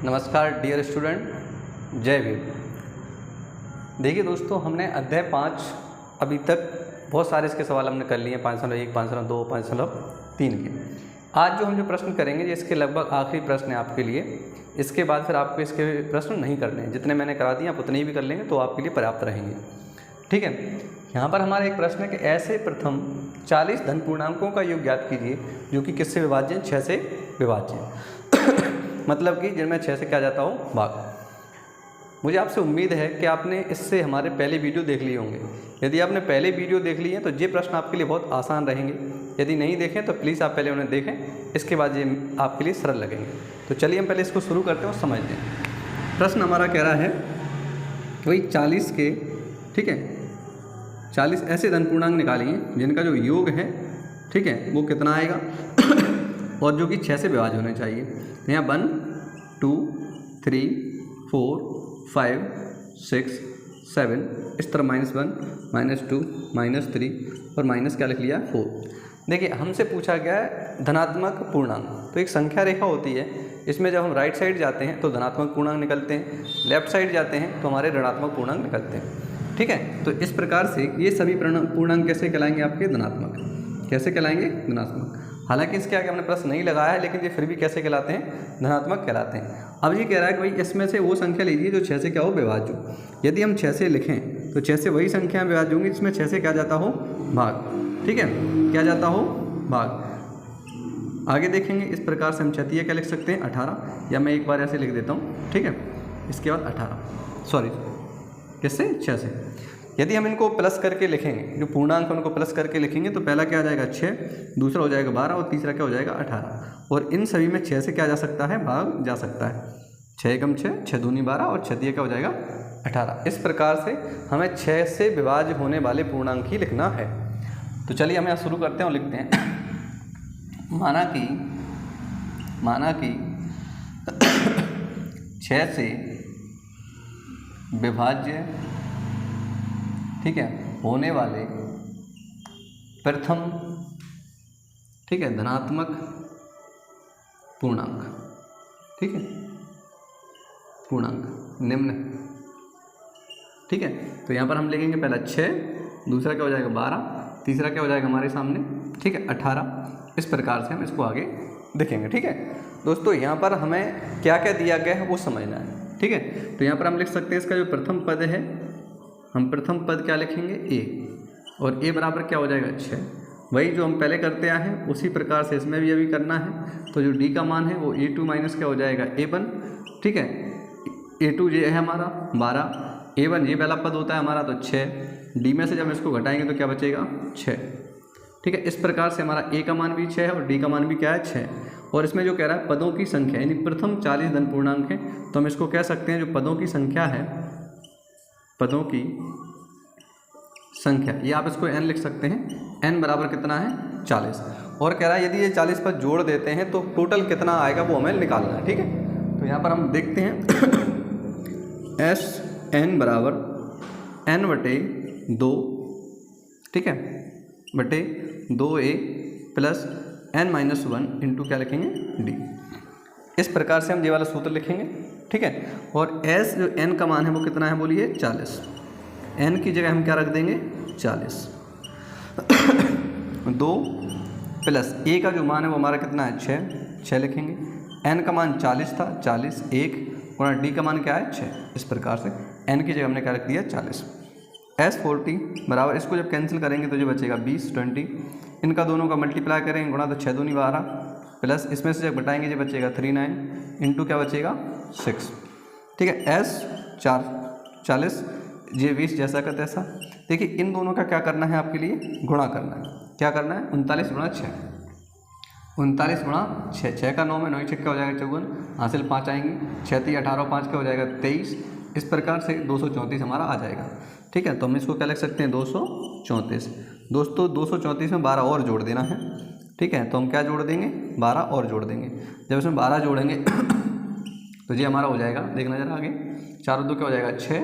नमस्कार dear student, जय भीम। देखिए दोस्तों, हमने अध्याय 5 अभी तक बहुत सारे इसके सवाल हमने कर लिए हैं, 5.1, 5.2, 5.3 के। आज जो हम जो प्रश्न करेंगे ये इसके लगभग आखिरी प्रश्न है आपके लिए। इसके बाद फिर आपको इसके प्रश्न नहीं करने हैं, जितने मैंने करा दिए आप उतने ही भी कर लेंगे तो आपके लिए पर्याप्त रहेंगे। ठीक है, यहाँ पर हमारा एक प्रश्न है कि ऐसे प्रथम 40 धन पूर्णांकों का योग ज्ञात कीजिए जो कि किससे विभाज्य हैं? 6 से विभाज्य हैं। मतलब कि जिनमें 6 से क्या जाता हो भाग। मुझे आपसे उम्मीद है कि आपने इससे हमारे पहले वीडियो देख लिए होंगे। यदि आपने पहले वीडियो देख लिए हैं तो ये प्रश्न आपके लिए बहुत आसान रहेंगे। यदि नहीं देखें तो प्लीज़ आप पहले उन्हें देखें, इसके बाद ये आपके लिए सरल लगेंगे। तो चलिए हम पहले इसको शुरू करते हैं और समझते हैं। प्रश्न हमारा कह रहा है वही 40 के, ठीक है, 40 ऐसे धन पूर्णांक निकालिए जिनका जो योग है, ठीक है, वो कितना आएगा और जो कि 6 से विभाज्य होने चाहिए। यहाँ 1, 2, 3, 4, 5, 6, 7, इस तरह -1, -2, -3 और माइनस क्या लिख लिया 4। देखिए हमसे पूछा गया है धनात्मक पूर्णांक। तो एक संख्या रेखा होती है, इसमें जब हम राइट साइड जाते हैं तो धनात्मक पूर्णांक निकलते हैं, लेफ्ट साइड जाते हैं तो हमारे ऋणात्मक पूर्णांक निकलते हैं। ठीक है, तो इस प्रकार से ये सभी पूर्णांक कैसे कहलाएंगे? आपके धनात्मक। कैसे कहलाएंगे? धनात्मक। हालांकि इसके आगे हमने प्रश्न नहीं लगाया है, लेकिन ये फिर भी कैसे कहलाते हैं? धनात्मक कहलाते हैं। अब ये कह रहा है कि भाई इसमें से वो संख्या लीजिए जो 6 से क्या हो विभाज्य हो। यदि हम 6 से लिखें तो 6 से वही संख्या विभाज्य होंगी जिसमें 6 से क्या जाता हो भाग। ठीक है, क्या जाता हो भाग। आगे देखेंगे इस प्रकार से हम छठिया क्या लिख सकते हैं 18, या मैं एक बार ऐसे लिख देता हूँ। ठीक है, इसके बाद 18, सॉरी किससे? 6 से। यदि हम इनको प्लस करके लिखेंगे, जो पूर्णांक उनको प्लस करके लिखेंगे तो पहला क्या आ जाएगा 6, दूसरा हो जाएगा 12 और तीसरा क्या हो जाएगा 18। और इन सभी में 6 से क्या जा सकता है? भाग जा सकता है। 6 एकम 6, 6 दूनी 12 और 6 दिया क्या हो जाएगा 18। इस प्रकार से हमें 6 से विभाज्य होने वाले पूर्णांक ही लिखना है। तो चलिए हम यहाँ शुरू करते हैं और लिखते हैं माना कि 6 से विभाज्य, ठीक है, होने वाले प्रथम, ठीक है, धनात्मक पूर्णांक, ठीक है, पूर्णांक निम्न। ठीक है, तो यहाँ पर हम लिखेंगे पहला 6, दूसरा क्या हो जाएगा 12, तीसरा क्या हो जाएगा हमारे सामने, ठीक है, 18। इस प्रकार से हम इसको आगे देखेंगे। ठीक है दोस्तों, यहाँ पर हमें क्या क्या दिया गया है वो समझना है। ठीक है, तो यहाँ पर हम लिख सकते हैं इसका जो प्रथम पद है, हम प्रथम पद क्या लिखेंगे a, और a बराबर क्या हो जाएगा 6। वही जो हम पहले करते आए हैं उसी प्रकार से इसमें भी अभी करना है। तो जो d का मान है वो a2 माइनस क्या हो जाएगा a1। ठीक है, a2 ये है हमारा 12, a1 ये पहला पद होता है हमारा तो 6, d में से जब इसको घटाएंगे तो क्या बचेगा 6। ठीक है, इस प्रकार से हमारा a का मान भी 6 है और d का मान भी क्या है 6। और इसमें जो कह रहा है पदों की संख्या, यानी प्रथम 40 धन पूर्णांक है, तो हम इसको कह सकते हैं जो पदों की संख्या है, पदों की संख्या, ये आप इसको n लिख सकते हैं। n बराबर कितना है 40। और कह रहा है यदि ये 40 पर जोड़ देते हैं तो टोटल कितना आएगा वो हमें निकालना है। ठीक है, तो यहाँ पर हम देखते हैं एस n बराबर n/2, ठीक है, बटे 2a प्लस n-1 इंटू क्या लिखेंगे d। इस प्रकार से हम ये वाला सूत्र लिखेंगे। ठीक है, और s जो n का मान है वो कितना है बोलिए 40। n की जगह हम क्या रख देंगे 40। 2 प्लस a का जो मान है वो हमारा कितना है 6 लिखेंगे। n का मान 40 था, 40 1 और d का मान क्या है 6। इस प्रकार से n की जगह हमने क्या रख दिया 40। s40 बराबर, इसको जब कैंसिल करेंगे तो जो बचेगा 20, 20, इनका दोनों का मल्टीप्लाई करेंगे, गुणा तो 6 दूनी 12 प्लस इसमें से जब घटाएंगे जो बचेगा 39 इंटू क्या बचेगा 6। ठीक है, s 40 ये 20 जैसा का तैसा। देखिए इन दोनों का क्या करना है आपके लिए? गुणा करना है। क्या करना है? 39 गुणा 6, 39 गुणा 6, 6 का 9 में 9 6 क्या हो जाएगा 54, हासिल 5 आएंगे, 6 3 18 5 क्या हो जाएगा 23। इस प्रकार से 234 हमारा आ जाएगा। ठीक है, तो हम इसको क्या लिख सकते हैं 234। दोस्तों 234 में 12 और जोड़ देना है। ठीक है, तो हम क्या जोड़ देंगे 12 और जोड़ देंगे। जब इसमें 12 जोड़ेंगे तो ये हमारा हो जाएगा, देखना जरा आगे, 4 और 2 क्या हो जाएगा 6,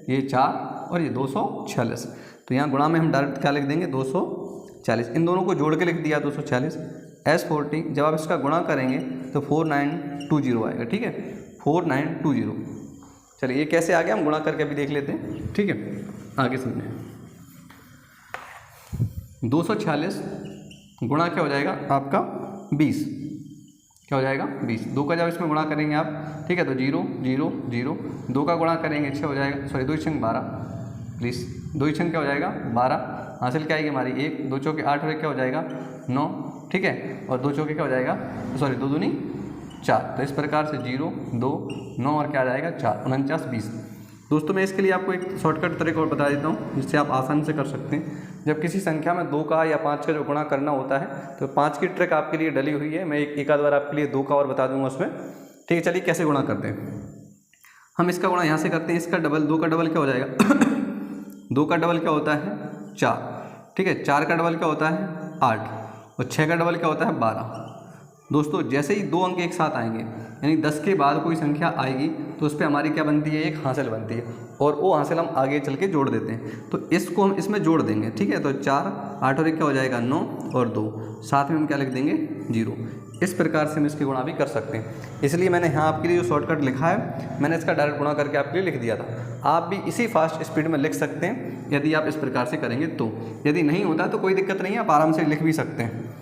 ये 4 और ये 246। तो यहाँ गुणा में हम डायरेक्ट क्या लिख देंगे 240। इन दोनों को जोड़ के लिख दिया 240। S40 जब आप इसका गुणा करेंगे तो 4920 आएगा। ठीक है, 4920। चलिए ये कैसे आ गया हम गुणा करके अभी देख लेते हैं, ठीक है। आगे सुनिए, 246 गुणा क्या हो जाएगा आपका 20, क्या हो जाएगा 20। 2 का जब इसमें गुणा करेंगे आप, ठीक है, तो 0 0 0, 2 का गुणा करेंगे 6 हो जाएगा, सॉरी 2 छंग 12, प्लीज़ 2 छंग क्या हो जाएगा 12, हासिल क्या आएगी हमारी 1, 2 चौके 8 और क्या हो जाएगा 9, ठीक है, और 2 चौके क्या हो जाएगा, सॉरी 2 दूनी 4। तो इस प्रकार से 0 2 9 और क्या आ जाएगा 4, 49 20। दोस्तों मैं इसके लिए आपको एक शॉर्टकट तरीका और बता देता हूँ जिससे आप आसानी से कर सकते हैं। जब किसी संख्या में 2 का या 5 का जो गुणा करना होता है तो 5 की ट्रिक आपके लिए डली हुई है, मैं एक आध बार आपके लिए 2 का और बता दूंगा उसमें, ठीक है। चलिए कैसे गुणा करते हैं, हम इसका गुणा यहाँ से करते हैं, इसका डबल 2 का डबल क्या हो जाएगा 2 का डबल क्या होता है 4, ठीक है, 4 का डबल क्या होता है 8 और 6 का डबल क्या होता है 12। दोस्तों जैसे ही 2 अंक एक साथ आएंगे यानी 10 के बाद कोई संख्या आएगी तो उस पर हमारी क्या बनती है, एक हासिल बनती है, और वो हासिल हम आगे चल के जोड़ देते हैं। तो इसको हम इसमें जोड़ देंगे, ठीक है। तो 4 8 और 1 क्या हो जाएगा 9 और 2, साथ में हम क्या लिख देंगे 0। इस प्रकार से हम इसकी गुणा भी कर सकते हैं, इसलिए मैंने यहाँ आपके लिए जो शॉर्टकट लिखा है मैंने इसका डायरेक्ट गुणा करके आपके लिए लिख दिया था। आप भी इसी फास्ट स्पीड में लिख सकते हैं यदि आप इस प्रकार से करेंगे तो। यदि नहीं होता तो कोई दिक्कत नहीं है, आप आराम से लिख भी सकते हैं,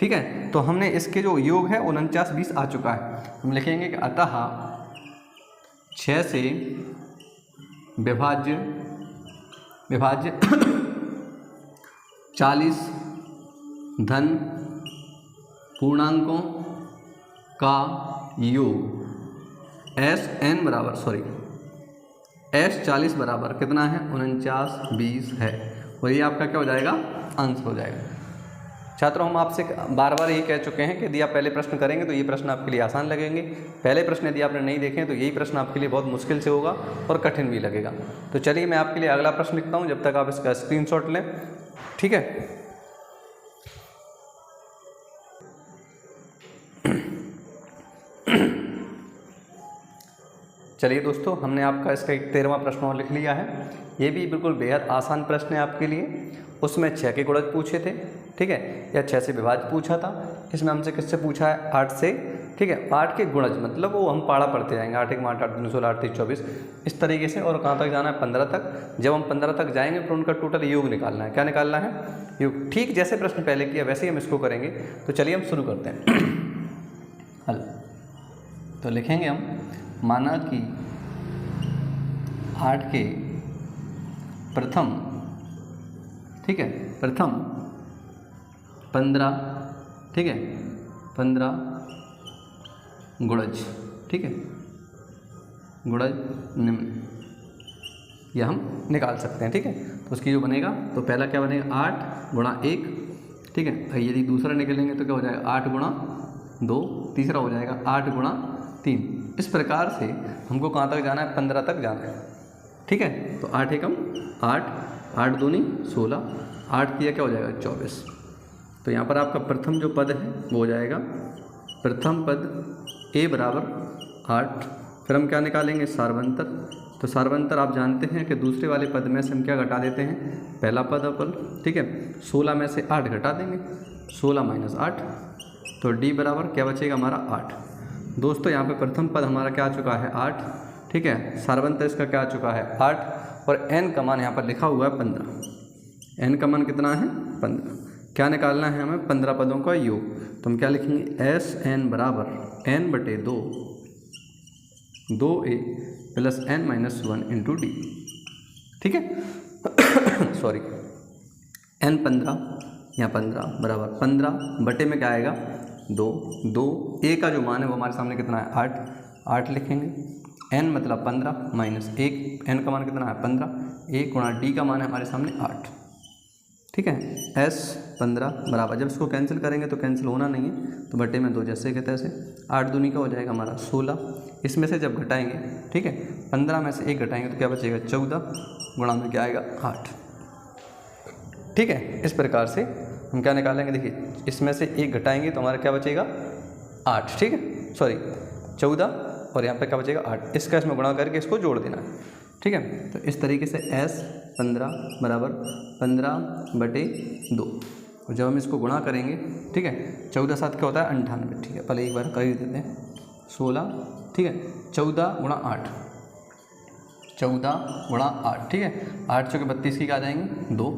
ठीक है। तो हमने इसके जो योग है 49 20 आ चुका है, हम लिखेंगे कि अतः 6 से विभाज्य 40 धन पूर्णांकों का योग SN बराबर, सॉरी S 40 बराबर कितना है 49 20 है, और ये आपका क्या हो जाएगा आंसर हो जाएगा। छात्रों हम आपसे बार बार यही कह चुके हैं कि यदि आप पहले प्रश्न करेंगे तो ये प्रश्न आपके लिए आसान लगेंगे, पहले प्रश्न यदि आपने नहीं देखे तो यही प्रश्न आपके लिए बहुत मुश्किल से होगा और कठिन भी लगेगा। तो चलिए मैं आपके लिए अगला प्रश्न लिखता हूँ, जब तक आप इसका स्क्रीनशॉट लें, ठीक है। चलिए दोस्तों हमने आपका इसका एक 13वां प्रश्न और लिख लिया है, ये भी बिल्कुल बेहद आसान प्रश्न है आपके लिए। उसमें 6 के गुणज पूछे थे, ठीक है, या 6 से विभाज्य पूछा था। इसमें हमसे किससे पूछा है 8 से, ठीक है। 8 के गुणज मतलब वो हम पाड़ा पढ़ते जाएंगे, 8 1 8 8 3 16 8 3 24 इस तरीके से, और कहाँ तक जाना है 15 तक। जब हम 15 तक जाएंगे तो उनका टोटल योग निकालना है। क्या निकालना है योग, ठीक जैसे प्रश्न पहले किया वैसे ही हम इसको करेंगे। तो चलिए हम शुरू करते हैं हल। तो लिखेंगे हम, माना कि 8 के प्रथम, ठीक है, प्रथम 15, ठीक है, 15 गुणज, ठीक है, गुणज निम्न, यह हम निकाल सकते हैं, ठीक है। तो उसकी जो बनेगा तो पहला क्या बनेगा 8 गुणा 1, ठीक है। यदि दूसरा निकलेंगे तो क्या हो जाएगा 8 गुणा 2, तीसरा हो जाएगा 8 गुणा 3। इस प्रकार से हमको कहाँ तक जाना है 15 तक जाना है, ठीक है। तो 8 एकम 8, 8 दूनी 16, 8 किया क्या हो जाएगा 24। तो यहाँ पर आपका प्रथम जो पद है वो हो जाएगा प्रथम पद A बराबर 8। फिर हम क्या निकालेंगे सार्वंतर। तो सार्वंतर आप जानते हैं कि दूसरे वाले पद में से हम क्या घटा देते हैं, पहला पद अपन, ठीक है। 16 में से 8 घटा देंगे, 16 माइनस 8, तो D बराबर क्या बचेगा हमारा 8। दोस्तों यहाँ पे प्रथम पद हमारा क्या आ चुका है 8, ठीक है। सार्वंतर इसका क्या आ चुका है 8, और n का मान यहाँ पर लिखा हुआ है 15। n का मान कितना है 15। क्या निकालना है हमें 15 पदों का योग। तो हम क्या लिखेंगे SN बराबर n बटे 2 2a plus n minus 1 into D, ठीक है। सॉरी n 15 यहाँ 15 बराबर 15 बटे में क्या आएगा 2 2, a का जो मान है वो हमारे सामने कितना है 8 लिखेंगे। n मतलब 15 माइनस 1, n का मान कितना है 15, 1 गुणा d का मान है हमारे सामने 8, ठीक है। s 15 बराबर, जब इसको कैंसिल करेंगे तो कैंसिल होना नहीं है, तो बटे में 2 जैसे के तैसे, 8 दूनी का हो जाएगा हमारा 16। इसमें से जब घटाएंगे, ठीक है, 15 में से 1 घटाएंगे तो क्या बचेगा 14, गुणा में क्या आएगा 8, ठीक है। इस प्रकार से हम क्या निकालेंगे, देखिए इसमें से 1 घटाएंगे तो हमारा क्या बचेगा 8, ठीक है, सॉरी 14, और यहाँ पे क्या बचेगा 8। इसका इसमें गुणा करके इसको जोड़ देना है, ठीक है। तो इस तरीके से S 15 बराबर 15 बटे 2, और जब हम इसको गुणा करेंगे, ठीक है, 14 7 क्या होता है 98, ठीक है। पहले एक बार कर ही देते हैं, 16, ठीक है, 14 गुणा 8, 14 गुणा 8, ठीक है, 8 चौके 32 की क्या आ जाएंगी 2,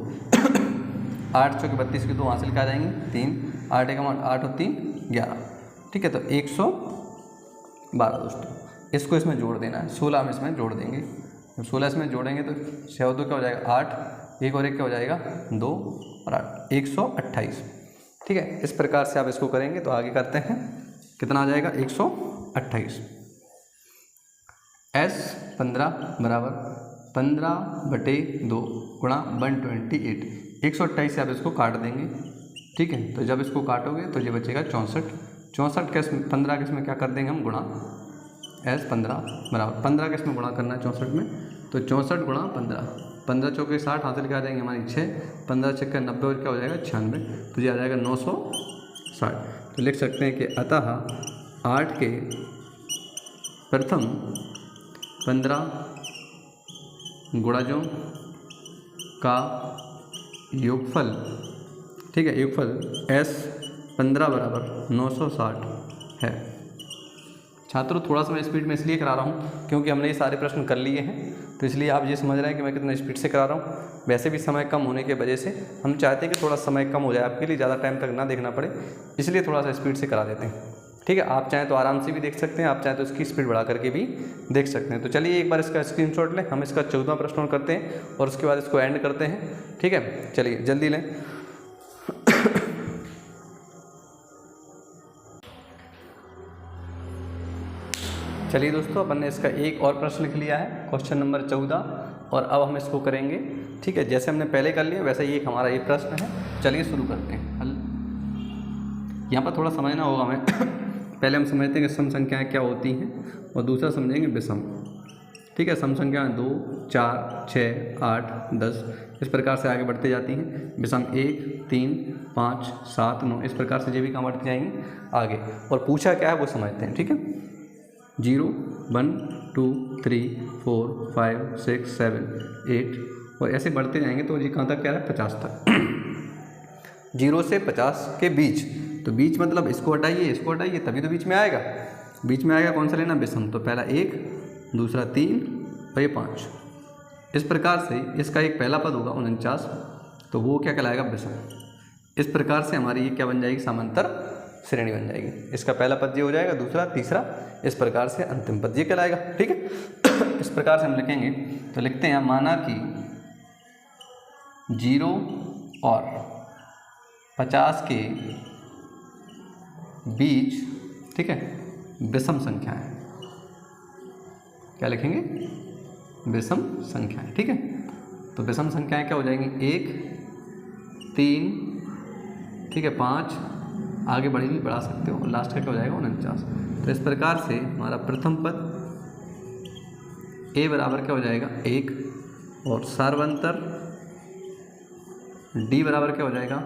8 चौके 32 की 2 हासिल क्या आ जाएंगी 3, 8 एक 8 और 3 11, ठीक है, तो 112 दोस्तों। इसको इसमें जोड़ देना है, 16 हम इसमें जोड़ देंगे, जब 16 इसमें जोड़ेंगे तो 6 और 2 क्या हो जाएगा 8, 1 और 1 क्या हो जाएगा 2 और 8, 128, ठीक है। इस प्रकार से आप इसको करेंगे तो आगे करते हैं, कितना आ जाएगा 128। S 15 बराबर 15/2 गुणा 128, 128 से आप इसको काट देंगे, ठीक है। तो जब इसको काटोगे तो ये बचेगा 64, 64 के 15 के इसमें क्या कर देंगे हम गुणा, S 15 बराबर 15 के इसमें गुणा करना है 64 में, तो 64 गुणा 15, 15 चौके 60 हासिल क्या आ जाएंगे हमारी 6, 15 छक्के 90 और क्या हो जाएगा 96, तो ये आ जाएगा 960। तो लिख सकते हैं कि अतः 8 के प्रथम 15 गुणजों का योगफल, ठीक है, योगफल S 15 बराबर 960 है। छात्रों थोड़ा सा मैं स्पीड में इसलिए करा रहा हूँ क्योंकि हमने ये सारे प्रश्न कर लिए हैं, तो इसलिए आप ये समझ रहे हैं कि मैं कितना स्पीड से करा रहा हूँ। वैसे भी समय कम होने की वजह से हम चाहते हैं कि थोड़ा समय कम हो जाए, आपके लिए ज़्यादा टाइम तक ना देखना पड़े, इसलिए थोड़ा सा स्पीड से करा देते हैं, ठीक है। आप चाहें तो आराम से भी देख सकते हैं, आप चाहें तो इसकी स्पीड बढ़ा करके भी देख सकते हैं। तो चलिए एक बार इसका स्क्रीनशॉट लें, हम इसका 14वां प्रश्न और करते हैं और उसके बाद इसको एंड करते हैं, ठीक है। चलिए जल्दी लें। चलिए दोस्तों, अपन ने इसका एक और प्रश्न लिख लिया है, क्वेश्चन नंबर 14, और अब हम इसको करेंगे, ठीक है। जैसे हमने पहले कर लिया वैसा ही एक हमारा ये प्रश्न है। चलिए शुरू करते हैं हल। यहाँ पर थोड़ा समझना होगा हमें पहले हम समझते हैं कि सम संख्याएँ क्या होती हैं और दूसरा समझेंगे विषम, ठीक है। सम संख्याएँ 2, 4, 6, 8, 10 इस प्रकार से आगे बढ़ती जाती हैं। विषम 1, 3, 5, 7, 9 इस प्रकार से ये भी कहाँ बढ़ती जाएंगी आगे, और पूछा क्या है वो समझते हैं, ठीक है। 0, 1, 2, 3, 4, 5, 6, 7, 8 और ऐसे बढ़ते जाएंगे तो ये कहाँ तक क्या है 50 तक। 0 से 50 के बीच, तो बीच मतलब इसको हटाइए तभी तो बीच में आएगा। बीच में आएगा कौन सा लेना विषम, तो पहला 1, दूसरा 3 और ये 5। इस प्रकार से इसका एक पहला पद होगा 49, तो वो क्या कहलाएगा विषम। इस प्रकार से हमारी ये क्या बन जाएगी समांतर श्रेणी बन जाएगी। इसका पहला पद ये हो जाएगा, दूसरा, तीसरा, इस प्रकार से अंतिम पद ये कहलाएगा, ठीक है। इस प्रकार से हम लिखेंगे, तो लिखते हैं माना कि 0 और 50 के बीच, ठीक है, विषम संख्याएं, क्या लिखेंगे विषम संख्याएं, ठीक है। तो विषम संख्याएं क्या हो जाएंगी 1, 3, ठीक है, 5 आगे बढ़ा सकते हो और लास्ट का क्या हो जाएगा 49। तो इस प्रकार से हमारा प्रथम पद a बराबर क्या हो जाएगा 1 और सार्वंतर d बराबर क्या हो जाएगा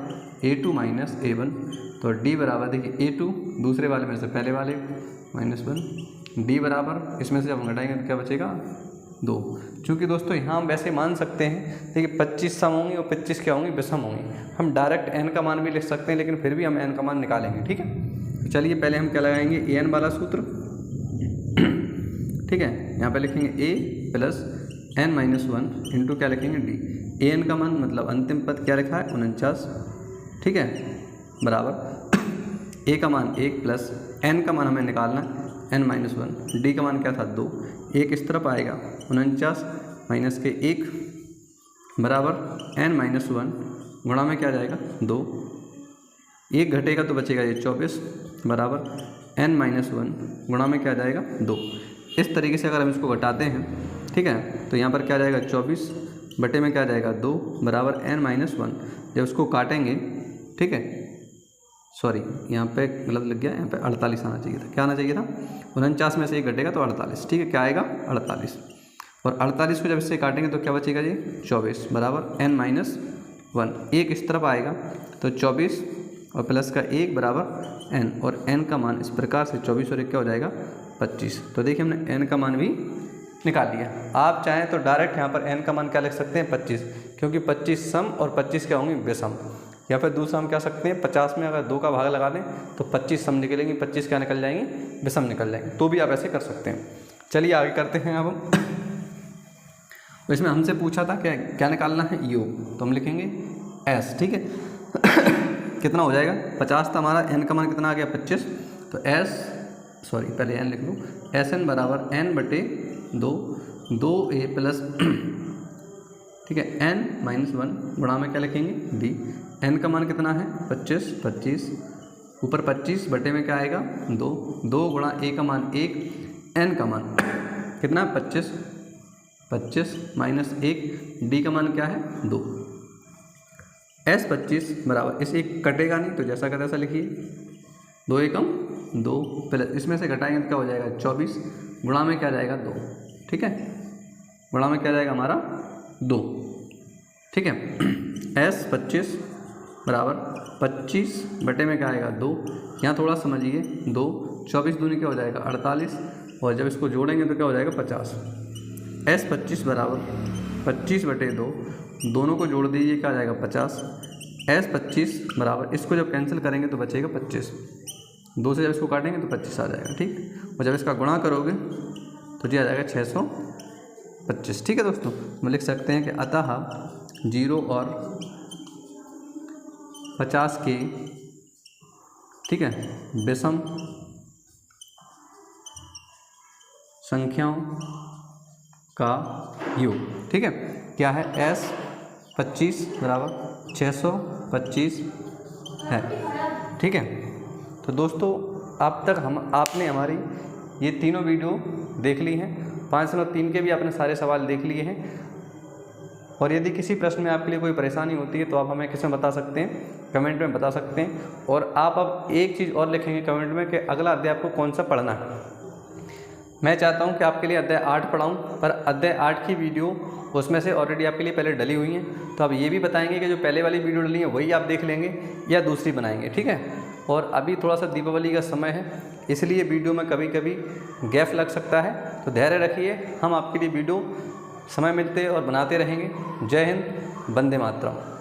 a2 माइनस a1। तो d बराबर देखिए a2 दूसरे वाले में से पहले वाले -1, d बराबर इसमें से जब हम घटाएंगे तो क्या बचेगा 2। चूँकि दोस्तों यहाँ हम वैसे मान सकते हैं देखिए 25 सम होंगी और 25 क्या होंगी विषम होंगी। हम डायरेक्ट n का मान भी लिख सकते हैं, लेकिन फिर भी हम n का मान निकालेंगे, ठीक है। तो चलिए पहले हम क्या लगाएंगे an वाला सूत्र, ठीक है। यहाँ पे लिखेंगे a प्लस n-1 इंटू क्या लिखेंगे d। an का मान मतलब अंतिम पद क्या लिखा है 49, ठीक है, बराबर a का मान 1 प्लस n का मान हमें निकालना है n-1, d का मान क्या था 2, 1 इस तरफ आएगा 49 माइनस के 1 बराबर n-1 गुणा में क्या जाएगा 2, 1 घटेगा तो बचेगा ये 24 बराबर n-1 गुणा में क्या जाएगा 2। इस तरीके से अगर हम इसको घटाते हैं, ठीक है, तो यहाँ पर क्या जाएगा 24 बटे में क्या जाएगा 2 बराबर n-1। जब उसको काटेंगे, ठीक है, सॉरी यहाँ पे गलत लग गया, यहाँ पे 48 आना चाहिए था। क्या आना चाहिए था 49 में से 1 घटेगा तो 48, ठीक है, क्या आएगा 48। और 48 को जब इससे काटेंगे तो क्या बचेगा जी 24 बराबर n-1। 1 इस तरफ आएगा तो 24 और प्लस का 1 बराबर n, और n का मान इस प्रकार से 24 और 1 क्या हो जाएगा 25। तो देखिए हमने n का मान भी निकाल लिया। आप चाहें तो डायरेक्ट यहाँ पर n का मान क्या लिख सकते हैं 25, क्योंकि 25 सम और 25 क्या होंगे विषम। या फिर दूसरा हम क्या सकते हैं 50 में अगर 2 का भाग लगा दें तो 25 सम निकलेंगे, 25 क्या निकल जाएंगे, विषम निकल जाएंगे। तो भी आप ऐसे कर सकते हैं। चलिए आगे करते हैं। अब हम इसमें हमसे पूछा था क्या निकालना है, योग, तो हम लिखेंगे एस, ठीक है। कितना हो जाएगा 50 था हमारा, एन का मान कितना आ गया 25, तो पहले एन लिख लूँ, एस एन बराबर एन बटे 2a प्लस, ठीक है, n माइनस 1 गुणा में क्या लिखेंगे d। n का मान कितना है 25, ऊपर 25 बटे में क्या आएगा 2 गुणा a का मान 1, n का मान कितना 25 माइनस 1, d का मान क्या है 2। s 25 बराबर, इस एक कटेगा नहीं तो जैसा का तैसा लिखिए, 2 एकम 2 प्लस, इसमें से घटाएंगे तो क्या हो जाएगा 24 गुणा में क्या जाएगा 2, ठीक है, गुणा में क्या जाएगा हमारा 2, ठीक है। s 25 बराबर 25 बटे में क्या आएगा 2, यहाँ थोड़ा समझिए 2, 24 दूनी क्या हो जाएगा 48, और जब इसको जोड़ेंगे तो क्या हो जाएगा 50। s 25 बराबर 25 बटे 2, दोनों को जोड़ दीजिए क्या आ जाएगा 50। s 25 बराबर, इसको जब कैंसिल करेंगे तो बचेगा 25, 2 से जब इसको काटेंगे तो 25 आ जाएगा, ठीक। और जब इसका गुणा करोगे तो ये आ जाएगा 625, ठीक है दोस्तों। हम लिख सकते हैं कि अतः 0 और 50 के, ठीक है, विषम संख्याओं का योग, ठीक है, क्या है s 25 बराबर 625 है, ठीक है। तो दोस्तों अब तक आपने हमारी ये तीनों वीडियो देख ली हैं, 503 के भी आपने सारे सवाल देख लिए हैं। और यदि किसी प्रश्न में आपके लिए कोई परेशानी होती है तो आप हमें किसमें बता सकते हैं, कमेंट में बता सकते हैं। और आप अब एक चीज़ और लिखेंगे कमेंट में कि अगला अध्याय आपको कौन सा पढ़ना है। मैं चाहता हूं कि आपके लिए अध्याय 8 पढ़ाऊं, पर अध्याय 8 की वीडियो उसमें से ऑलरेडी आपके लिए पहले डली हुई हैं, तो आप ये भी बताएंगे कि जो पहले वाली वीडियो डली है वही आप देख लेंगे या दूसरी बनाएंगे, ठीक है। और अभी थोड़ा सा दीपावली का समय है, इसलिए वीडियो में कभी कभी गैप लग सकता है, तो धैर्य रखिए, हम आपके लिए वीडियो समय मिलते और बनाते रहेंगे। जय हिंद, वंदे मातरम।